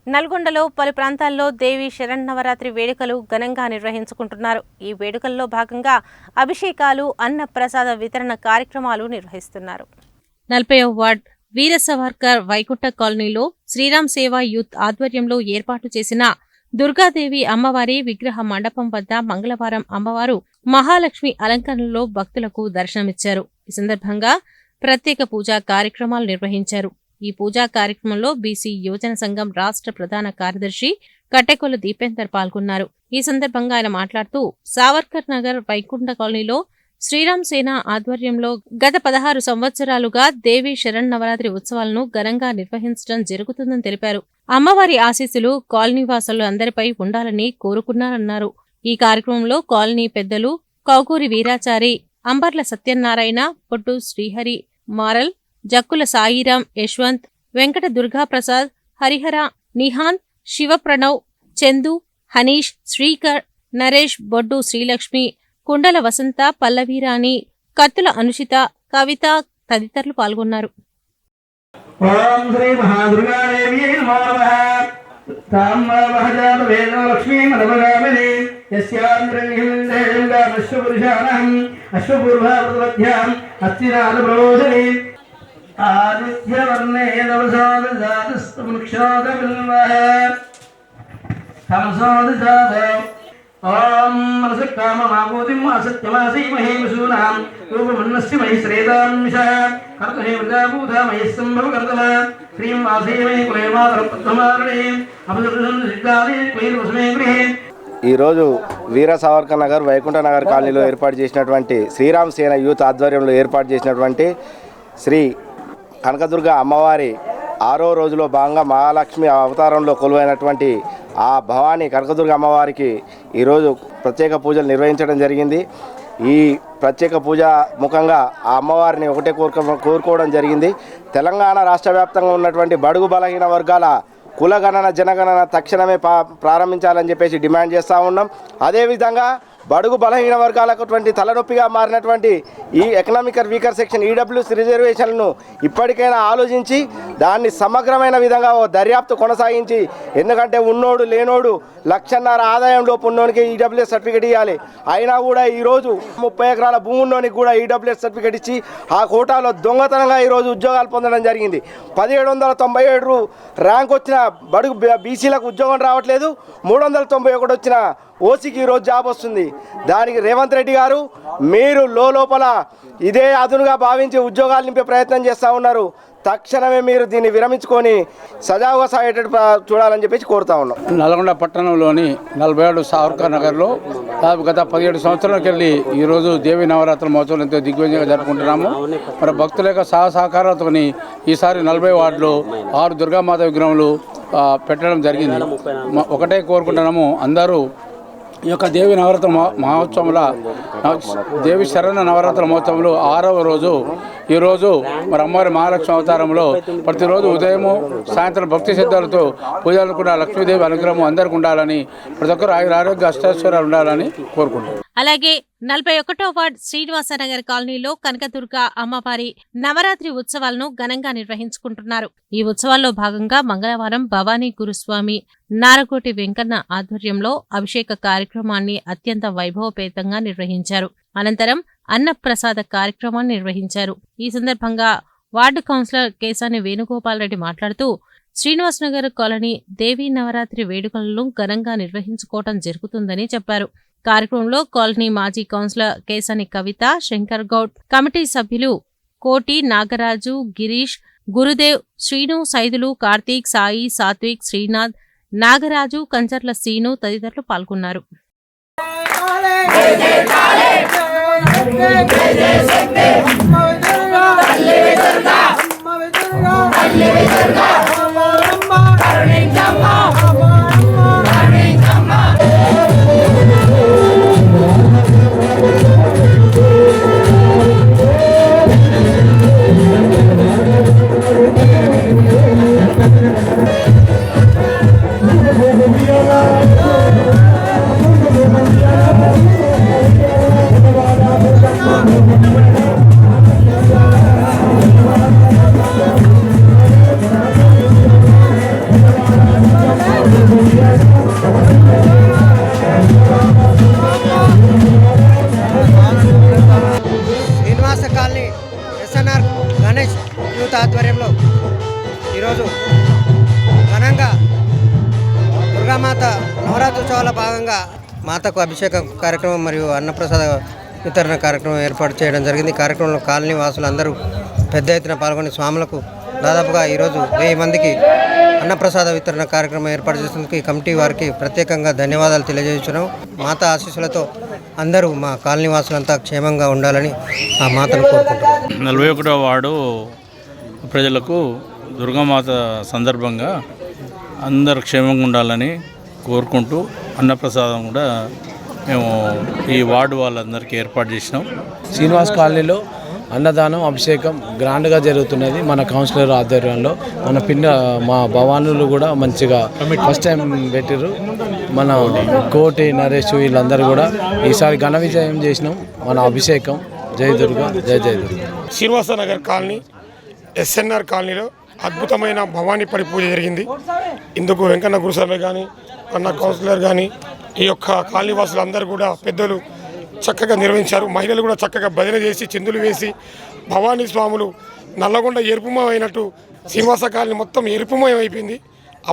నల్గొండలో పలు ప్రాంతాల్లో దేవి శరన్నవరాత్రి వేడుకలు ఘనంగా నిర్వహించుకుంటున్నారు. ఈ వేడుకల్లో భాగంగా అభిషేకాలు, అన్న ప్రసాద వితరణ కార్యక్రమాలు నిర్వహిస్తున్నారు. 40వ వార్డ్ వీర సవర్కర్ వైకుంఠ కాలనీలో శ్రీరామ్ సేవా యూత్ ఆధ్వర్యంలో ఏర్పాటు చేసిన దుర్గాదేవి అమ్మవారి విగ్రహ మండపం వద్ద మంగళవారం అమ్మవారు మహాలక్ష్మి అలంకరణలో భక్తులకు దర్శనమిచ్చారు. ఈ సందర్భంగా ప్రత్యేక పూజా కార్యక్రమాలు నిర్వహించారు. ఈ పూజా కార్యక్రమంలో బీసీ యువజన సంఘం రాష్ట్ర ప్రధాన కార్యదర్శి కట్టెకొల దీపేందర్ పాల్గొన్నారు. ఈ సందర్భంగా ఆయన మాట్లాడుతూ సావర్కర్ నగర్ వైకుంఠ కాలనీలో శ్రీరామ్ సేన ఆధ్వర్యంలో గత 16 సంవత్సరాలుగా దేవి శరన్నవరాత్రి ఉత్సవాలను ఘనంగా నిర్వహించడం జరుగుతుందని తెలిపారు. అమ్మవారి ఆశీస్సులు కాలనీ వాసులు అందరిపై ఉండాలని కోరుకున్నారన్నారు. ఈ కార్యక్రమంలో కాలనీ పెద్దలు కౌకూరి వీరాచారి, అంబర్ల సత్యనారాయణ, పొట్టు శ్రీహరి, మారల్, జక్కుల సాయిరాం, యశ్వంత్, వెంకట దుర్గాప్రసాద్, హరిహర, నిహాన్, శివప్రణవ్, చందు, హనీష్, శ్రీకర్, నరేష్, బొడ్డు శ్రీలక్ష్మి, కుండల వసంత, పల్లవీరాణి, కత్తుల అనుషిత, కవిత తదితరులు పాల్గొన్నారు. ఓం శ్రీ మహాదుర్గాదేవి నమో నమః. తామ్రవహజాత వేదలక్ష్మీ మనవగామిని యస్యాంద్రనిహిందేంగా విశ్వపురుషాణం అశ్వపూర్వావృతమధ్యాం అస్తినాదప్రబోధిని ఆదిత్యవర్ణే నవసాదజాతస్తముక్షోదవిల్వః హంసోదజాత ఓం మనసకామమాభూతిం అసత్యమాసీమహే విశూనాం రూపమన్నస్య మహి శ్రేదాంశ కర్తహే ప్రజాభూత మహి సంభవ కర్తమ శ్రీం వాసీమహి కులేమాతరపద్మమారణే అపదృశం సిద్ధాది క్వైర్వసమే గృహే. ఈరోజు వీర సావర్కర్ నగర్ వైకుంఠ నగర్ కాలనీలో ఏర్పాటు చేసినటువంటి శ్రీరామ్ సేన యూత్ ఆధ్వర్యంలో ఏర్పాటు చేసినటువంటి శ్రీ కనకదుర్గ అమ్మవారి 6వ రోజులో భాగంగా మహాలక్ష్మి అవతారంలో కొలువైనటువంటి ఆ భవానీ కనకదుర్గ అమ్మవారికి ఈరోజు ప్రత్యేక పూజలు నిర్వహించడం జరిగింది. ఈ ప్రత్యేక పూజ ముఖంగా ఆ అమ్మవారిని ఒకటే కోరుకోవడం జరిగింది. తెలంగాణ రాష్ట్ర వ్యాప్తంగా ఉన్నటువంటి బడుగు బలహీన వర్గాల కులగణన జనగణన తక్షణమే ప్రారంభించాలని చెప్పేసి డిమాండ్ చేస్తూ ఉన్నాం. అదేవిధంగా బడుగు బలహీన వర్గాలకు తలనొప్పిగా మారినటువంటి ఈ ఎకనామికల్ వీకర్ సెక్షన్ ఈడబ్ల్యూఎస్ రిజర్వేషన్లను ఇప్పటికైనా ఆలోచించి దాన్ని సమగ్రమైన విధంగా దర్యాప్తు కొనసాగించి, ఎందుకంటే ఉన్నోడు లేనోడు 1,50,000 ఆదాయంలోపు ఉన్నోనికి ఈడబ్ల్యూఎస్ సర్టిఫికేట్ ఇవ్వాలి. అయినా కూడా ఈరోజు 30 ఎకరాల భూమి ఉన్నోనికి కూడా ఈడబ్ల్యూఎస్ సర్టిఫికేట్ ఇచ్చి ఆ కోటాలో దొంగతనంగా ఈరోజు ఉద్యోగాలు పొందడం జరిగింది. 1797 ర్యాంక్ వచ్చిన బడుగు బీసీలకు ఉద్యోగం రావట్లేదు. 391 వచ్చిన ఓసీకి ఈరోజు జాబ్ వస్తుంది. దానికి రేవంత్ రెడ్డి గారు మీరు లోపల ఇదే అదునుగా భావించి ఉద్యోగాలు నింపే ప్రయత్నం చేస్తూ ఉన్నారు. తక్షణమే మీరు దీన్ని విరమించుకొని సజావుగా సాగేటట్టు చూడాలని చెప్పేసి కోరుతా ఉన్నాం. నల్గొండ పట్టణంలోని 47 సావర్కర్ నగర్లో గత 17 సంవత్సరాలకు వెళ్ళి ఈరోజు దేవి నవరాత్రుల మహోత్సవం ఎంతో దిగ్విజయంగా జరుపుకుంటున్నాము. మరి భక్తుల యొక్క సహకారాలతో ఈసారి 40 వార్డులో 6 దుర్గామాత విగ్రహములు పెట్టడం జరిగింది. ఒకటే కోరుకుంటున్నాము, అందరూ ఈ యొక్క దేవి నవరాత్రి మహోత్సవంలో దేవి శరణ నవరాత్రుల మహోత్సవంలో 6వ రోజు ఈరోజు మరి అమ్మవారి మహాలక్ష్మి అవతారంలో ప్రతిరోజు ఉదయము సాయంత్రం భక్తి శ్రద్ధలతో పూజలు కూడా లక్ష్మీదేవి అనుగ్రహం అందరికీ ఉండాలని, ప్రతి ఒక్కరు ఆరోగ్య అష్టైశ్వర్యాలు ఉండాలని కోరుకుంటున్నాం. అలాగే 41వ వార్డ్ శ్రీనివాసనగర్ కాలనీలో కనకదుర్గ అమ్మవారి నవరాత్రి ఉత్సవాలను ఘనంగా నిర్వహించుకుంటున్నారు. ఈ ఉత్సవాల్లో భాగంగా మంగళవారం భవానీ గురుస్వామి నారకోటి వెంకన్న ఆధ్వర్యంలో అభిషేక కార్యక్రమాన్ని అత్యంత వైభవపేతంగా నిర్వహించారు. అనంతరం అన్న ప్రసాద కార్యక్రమాన్ని నిర్వహించారు. ఈ సందర్భంగా వార్డు కౌన్సిలర్ కేసాని వేణుగోపాల్ రెడ్డి మాట్లాడుతూ శ్రీనివాసనగర్ కాలనీ దేవీ నవరాత్రి వేడుకలను ఘనంగా నిర్వహించుకోవడం జరుగుతుందని చెప్పారు. కార్యక్రమంలో కాలనీ మాజీ కౌన్సిలర్ కేసాని కవిత, శంకర్ గౌడ్, కమిటీ సభ్యులు కోటి, నాగరాజు, గిరీష్, గురుదేవ్, శ్రీను, సైదులు, కార్తీక్, సాయి, సాత్విక్, శ్రీనాథ్, నాగరాజు, కంచర్ల సీను తదితరులు పాల్గొన్నారు. దుర్గామాత నవరాత్రోత్సవాల భాగంగా మాతకు అభిషేక కార్యక్రమం మరియు అన్నప్రసాద వితరణ కార్యక్రమం ఏర్పాటు చేయడం జరిగింది. ఈ కార్యక్రమంలో కాలనీ వాసులు అందరూ పెద్ద ఎత్తున పాల్గొని స్వాములకు దాదాపుగా ఈరోజు 1000 మందికి అన్నప్రసాద వితరణ కార్యక్రమం ఏర్పాటు చేసినందుకు ఈ కమిటీ వారికి ప్రత్యేకంగా ధన్యవాదాలు తెలియజేస్తున్నాం. మాతా ఆశీస్సులతో అందరూ మా కాలనీ వాసులంతా క్షేమంగా ఉండాలని ఆ మాతను కోరుకుంటున్నాం. 41వ వార్డు ప్రజలకు దుర్గామాత సందర్భంగా అందరు క్షేమంగా ఉండాలని కోరుకుంటూ అన్నప్రసాదం కూడా మేము ఈ వార్డు వాళ్ళందరికీ ఏర్పాటు చేసినాం. శ్రీనివాస్ కాలనీలో అన్నదానం అభిషేకం గ్రాండ్గా జరుగుతున్నది. మన కౌన్సిలర్ ఆధ్వర్యంలో మా భవానులు కూడా మంచిగా ఫస్ట్ టైం పెట్టారు. మన కోటి నరేష్ వీళ్ళందరూ కూడా ఈసారి ఘన విజయం చేసినాం. మన అభిషేకం జై దుర్గా జై జై దుర్గా. శ్రీనివాస నగర్ కాలనీ ఎస్ఎన్ఆర్ కాలనీలో అద్భుతమైన భవానీ పడి పూజ జరిగింది. ఇందుకు వెంకన్న గురుసామి కానీ అన్న కౌన్సిలర్ కానీ ఈ యొక్క కాలనీ వాసులందరూ కూడా పెద్దలు చక్కగా నిర్వహించారు. మహిళలు కూడా చక్కగా భజన చేసి చిందులు వేసి భవానీ స్వాములు నల్లగొండ ఎరుపుమయం అయినట్టు శ్రీనివాస కాలనీ మొత్తం ఎరుపుమయం అయిపోయింది.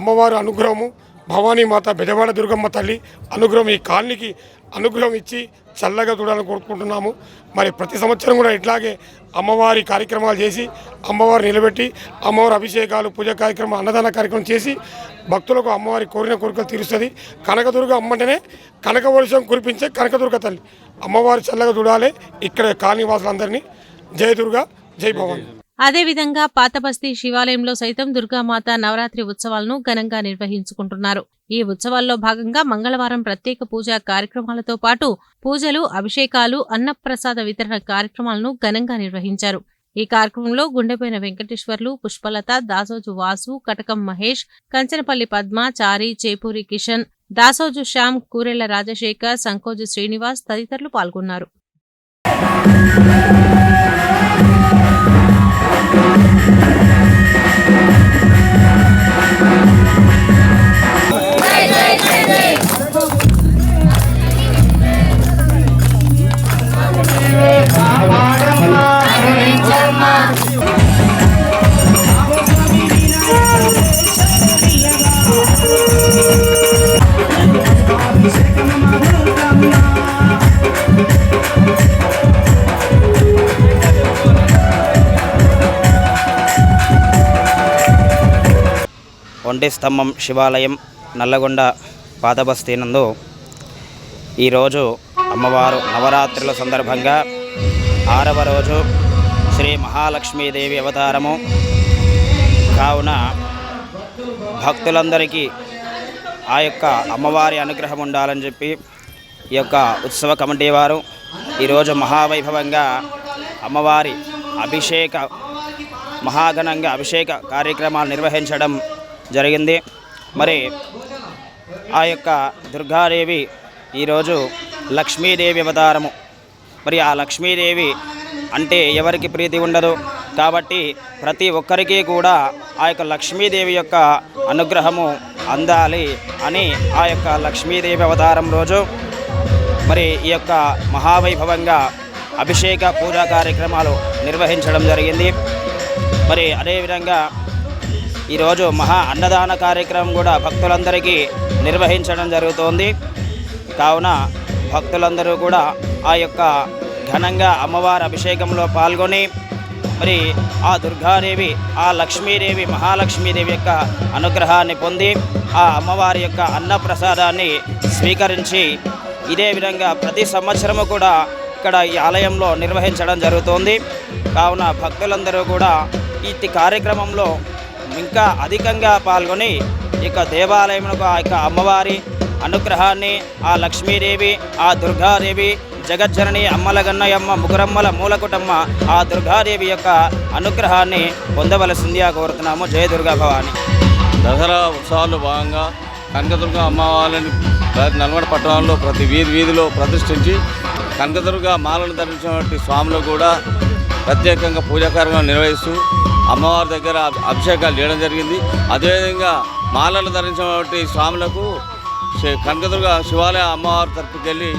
అమ్మవారు అనుగ్రహము భవానీ మాత బెజవాడ దుర్గమ్మ తల్లి అనుగ్రహం ఈ కాలనీకి అనుగ్రహం ఇచ్చి చల్లగా చూడాలని కోరుకుంటున్నాము. మరి ప్రతి సంవత్సరం కూడా ఇట్లాగే అమ్మవారి కార్యక్రమాలు చేసి అమ్మవారు నిలబెట్టి అమ్మవారి అభిషేకాలు పూజ కార్యక్రమం అన్నదాన కార్యక్రమం చేసి భక్తులకు అమ్మవారి కోరిన కోరికలు తీరుస్తుంది. కనకదుర్గ అమ్మంటేనే కనక వర్షం కురిపించే కనకదుర్గ తల్లి అమ్మవారి చల్లగా చూడాలి ఇక్కడ కాలనీ వాసులందరినీ. జై దుర్గా జై భవాని. అదేవిధంగా పాతబస్తీ శివాలయంలో సైతం దుర్గామాత నవరాత్రి ఉత్సవాలను ఘనంగా నిర్వహించుకుంటున్నారు. ఈ ఉత్సవాల్లో భాగంగా మంగళవారం ప్రత్యేక పూజా కార్యక్రమాలతో పాటు పూజలు, అభిషేకాలు, అన్నప్రసాద వితరణ కార్యక్రమాలను ఘనంగా నిర్వహించారు. ఈ కార్యక్రమంలో గుండెపోయిన వెంకటేశ్వర్లు, పుష్పలత, దాసోజు వాసు, కటకం మహేష్, కంచనపల్లి పద్మ, చారి, చేపూరి కిషన్, దాసోజు శ్యామ్, కూరెళ్ల రాజశేఖర్, సంకోజు శ్రీనివాస్ తదితరులు పాల్గొన్నారు. ఒంటి స్తంభం శివాలయం నల్లగొండ పాతబస్తీ నందు ఈరోజు అమ్మవారు నవరాత్రుల సందర్భంగా 6వ రోజు శ్రీ మహాలక్ష్మీదేవి అవతారము కావున భక్తులందరికీ ఆ యొక్క అమ్మవారి అనుగ్రహం ఉండాలని చెప్పి ఈ యొక్క ఉత్సవ కమిటీ వారు ఈరోజు మహావైభవంగా అమ్మవారి మహాఘనంగా అభిషేక కార్యక్రమాలు నిర్వహించడం జరిగింది. మరి ఆ యొక్క దుర్గాదేవి ఈరోజు లక్ష్మీదేవి అవతారము. మరి ఆ లక్ష్మీదేవి అంటే ఎవరికి ప్రీతి ఉండదు కాబట్టి ప్రతి ఒక్కరికి కూడా ఆ యొక్క లక్ష్మీదేవి యొక్క అనుగ్రహము అందాలి అని ఆ యొక్క లక్ష్మీదేవి అవతారం రోజు మరి ఈ యొక్క మహావైభవంగా అభిషేక పూజా కార్యక్రమాలు నిర్వహించడం జరిగింది. మరి అదేవిధంగా ఈరోజు మహా అన్నదాన కార్యక్రమం కూడా భక్తులందరికీ నిర్వహించడం జరుగుతోంది. కావున భక్తులందరూ కూడా ఆ యొక్క ఘనంగా అమ్మవారి అభిషేకంలో పాల్గొని మరి ఆ దుర్గాదేవి ఆ లక్ష్మీదేవి మహాలక్ష్మీదేవి యొక్క అనుగ్రహాన్ని పొంది ఆ అమ్మవారి యొక్క అన్నప్రసాదాన్ని స్వీకరించి ఇదే విధంగా ప్రతి సంవత్సరము కూడా ఇక్కడ ఈ ఆలయంలో నిర్వహించడం జరుగుతోంది. కావున భక్తులందరూ కూడా ఈ కార్యక్రమంలో ఇంకా అధికంగా పాల్గొని ఇక దేవాలయంలో ఆ యొక్క అమ్మవారి అనుగ్రహాన్ని ఆ లక్ష్మీదేవి ఆ దుర్గాదేవి జగజ్జనని అమ్మలగన్నయమ్మ ముగురమ్మల మూలకుటమ్మ ఆ దుర్గాదేవి యొక్క అనుగ్రహాన్ని పొందవలసిందిగా కోరుతున్నాము. జయ దుర్గా భవాని. దసరా ఉత్సవాల్లో భాగంగా కనకదుర్గ అమ్మవారిని నల్గొండ పట్టణంలో ప్రతి వీధిలో ప్రతిష్ఠించి కనకదుర్గ మాలను ధరించినటువంటి స్వాములు కూడా ప్రత్యేకంగా పూజా కార్యక్రమాలు నిర్వహిస్తూ అమ్మవారి దగ్గర అభిషేకాలు చేయడం జరిగింది. అదేవిధంగా మాలను ధరించినటువంటి స్వాములకు కనకదుర్గ శివాలయ అమ్మవారి తరపుకెళ్ళి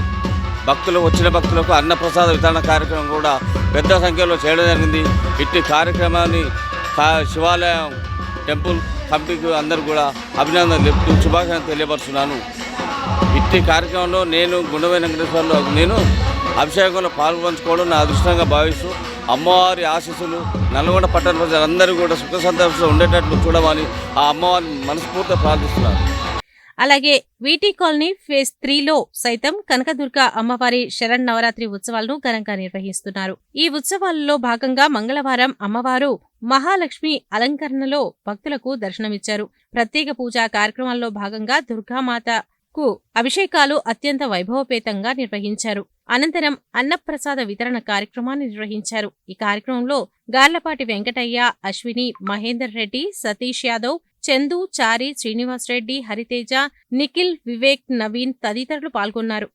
వచ్చిన భక్తులకు అన్నప్రసాద వితరణ కార్యక్రమం కూడా పెద్ద సంఖ్యలో చేయడం జరిగింది. ఇట్టి కార్యక్రమాన్ని శివాలయం టెంపుల్ కమిటీకి అందరూ కూడా అభినందనలు చెప్తూ శుభాకాంక్షలు తెలియపరుస్తున్నాను. ఇట్టి కార్యక్రమంలో నేను గుండెమైన వెంకటేశ్వర్లో నేను అభిషేకంలో పాల్పంచుకోవడం నా అదృష్టంగా భావిస్తూ అమ్మవారి ఆశీస్సులు నల్గొండ పట్టణ ప్రజలందరూ కూడా సుఖ సంతోషంలో ఉండేటట్లు చూడమని ఆ అమ్మవారిని మనస్ఫూర్తిగా ప్రార్థిస్తున్నాను. అలాగే వీటీ కాలనీ ఫేజ్ 3లో సైతం కనకదుర్గ అమ్మవారి శరన్నవరాత్రి ఉత్సవాలను ఘనంగా నిర్వహిస్తున్నారు. ఈ ఉత్సవాలలో భాగంగా మంగళవారం అమ్మవారు మహాలక్ష్మి అలంకరణలో భక్తులకు దర్శనమిచ్చారు. ప్రత్యేక పూజా కార్యక్రమాల్లో భాగంగా దుర్గామాతకు అభిషేకాలు అత్యంత వైభవపేతంగా నిర్వహించారు. అనంతరం అన్నప్రసాద వితరణ కార్యక్రమాన్ని నిర్వహించారు. ఈ కార్యక్రమంలో గార్లపాటి వెంకటయ్య, అశ్విని, మహేందర్ రెడ్డి, సతీష్ యాదవ్, చందు, చారి, శ్రీనివాస్ రెడ్డి, హరితేజ, నిఖిల్, వివేక్, నవీన్ తదితరులు పాల్గొన్నారు.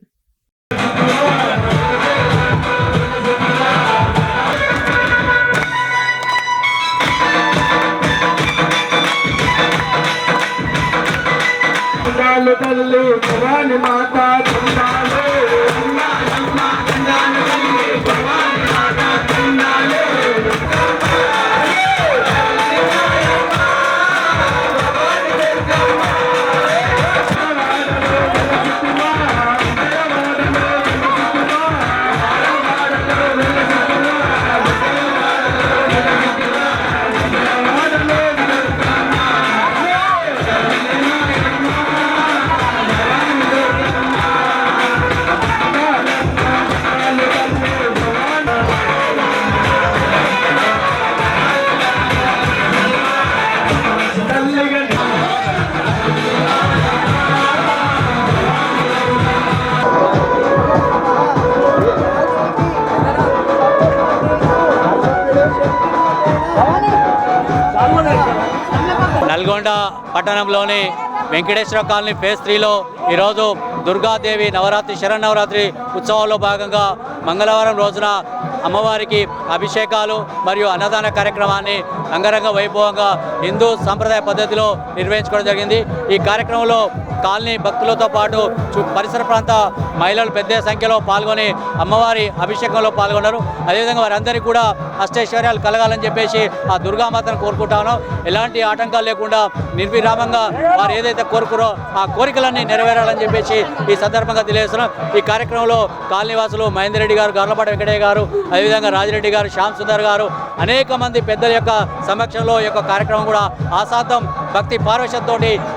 నల్గొండ పట్టణంలోని వెంకటేశ్వర కాలనీ ఫేజ్ 3లో ఈరోజు దుర్గాదేవి నవరాత్రి శరన్నవరాత్రి ఉత్సవాల్లో భాగంగా మంగళవారం రోజున అమ్మవారికి అభిషేకాలు మరియు అన్నదాన కార్యక్రమాన్ని అంగరంగ వైభవంగా హిందూ సాంప్రదాయ పద్ధతిలో నిర్వహించుకోవడం జరిగింది. ఈ కార్యక్రమంలో కాలనీ భక్తులతో పాటు పరిసర ప్రాంత మహిళలు పెద్ద సంఖ్యలో పాల్గొని అమ్మవారి అభిషేకంలో పాల్గొన్నారు. అదేవిధంగా వారందరికీ కూడా అష్టైశ్వర్యాలు కలగాలని చెప్పేసి ఆ దుర్గామాతను కోరుకుంటాను. ఎలాంటి ఆటంకాలు లేకుండా నిర్విరామంగా వారు ఏదైతే కోరుకురో ఆ కోరికలన్నీ నెరవేరాలని చెప్పేసి ఈ సందర్భంగా తెలియజేస్తున్నాం. ఈ కార్యక్రమంలో కాలనీవాసులు మహేందర్ రెడ్డి గారు, గార్లపాటి వెంకటయ్య గారు, అదేవిధంగా రాజిరెడ్డి గారు, శ్యామ్ సుందర్ గారు అనేక మంది పెద్దల యొక్క సమక్షంలో ఈ యొక్క కార్యక్రమం కూడా ఆసాదం భక్తి పార్వశంతో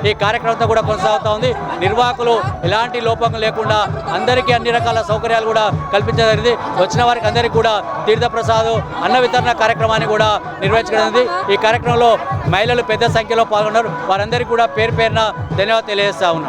ఈ కార్యక్రమంతో కూడా కొనసాగుతూ ఉంది. నిర్వాహకులు ఎలాంటి లోపం లేకుండా అందరికీ అన్ని రకాల సౌకర్యాలు కూడా కల్పించడం జరిగింది. వచ్చిన వారికి అందరికీ కూడా తీర్థప్రసాదం అన్న వితరణ కార్యక్రమాన్ని కూడా నిర్వహించడం. ఈ కార్యక్రమంలో మహిళలు పెద్ద సంఖ్యలో పాల్గొన్నారు. వారందరికీ కూడా పేరు పేరున ధన్యవాదాలు తెలియజేస్తా ఉన్నాం.